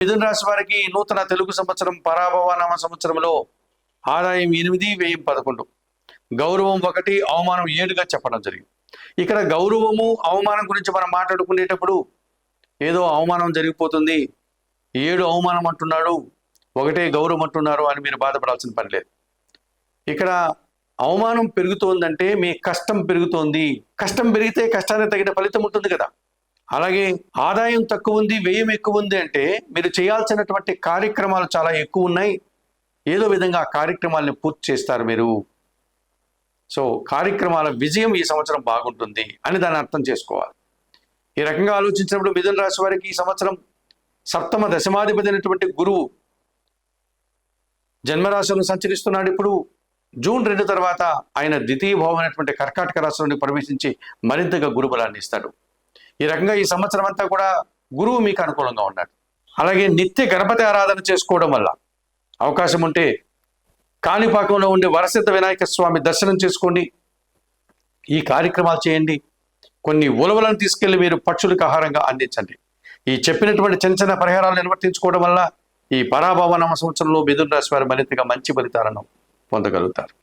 మిథున రాశి వారికి నూతన తెలుగు సంవత్సరం పరాభవనామ సంవత్సరంలో ఆదాయం 8, వ్యయం 11, గౌరవం 1, అవమానం 7గా చెప్పడం జరిగింది. ఇక్కడ గౌరవము అవమానం గురించి మనం మాట్లాడుకునేటప్పుడు ఏదో అవమానం జరిగిపోతుంది, 7 అవమానం అంటున్నాడు, 1 గౌరవం అంటున్నారు అని మీరు బాధపడాల్సిన పని లేదు. ఇక్కడ అవమానం పెరుగుతోందంటే మీ కష్టం పెరుగుతోంది. కష్టం పెరిగితే కష్టానికి తగిన ఫలితం ఉంటుంది కదా. అలాగే ఆదాయం తక్కువ ఉంది, వ్యయం ఎక్కువ ఉంది అంటే మీరు చేయాల్సినటువంటి కార్యక్రమాలు చాలా ఎక్కువ ఉన్నాయి. ఏదో విధంగా ఆ కార్యక్రమాలను పూర్తి చేస్తారు మీరు. సో కార్యక్రమాల విజయం ఈ సంవత్సరం బాగుంటుంది అని దాన్ని అర్థం చేసుకోవాలి. ఈ రకంగా ఆలోచించినప్పుడు మిథున రాశి వారికి ఈ సంవత్సరం సప్తమ దశమాధిపతి అయినటువంటి గురువు జన్మరాశిలో సంచరిస్తున్నాడు. ఇప్పుడు జూన్ 2 తర్వాత ఆయన ద్వితీయ భావం అయినటువంటి కర్కాటక రాశిలోని ప్రవేశించి మరింతగా గురుబలాన్ని ఇస్తాడు. ఈ రకంగా ఈ సంవత్సరం అంతా కూడా గురువు మీకు అనుకూలంగా ఉన్నాడు. అలాగే నిత్య గణపతి ఆరాధన చేసుకోవడం వల్ల అవకాశం ఉంటే కాణిపాకంలో ఉండే వరసిద్ధ వినాయక స్వామి దర్శనం చేసుకోండి. ఈ కార్యక్రమాలు చేయండి. కొన్ని ఉలవలను తీసుకెళ్లి మీరు పక్షులకు ఆహారంగా అందించండి. ఈ చెప్పినటువంటి చిన్న చిన్న పరిహారాలు నిర్వర్తించుకోవడం వల్ల ఈ పరాభవనామ సంవత్సరంలో మిథున రాశి వారు మరింతగా మంచి ఫలితాలను పొందగలుగుతారు.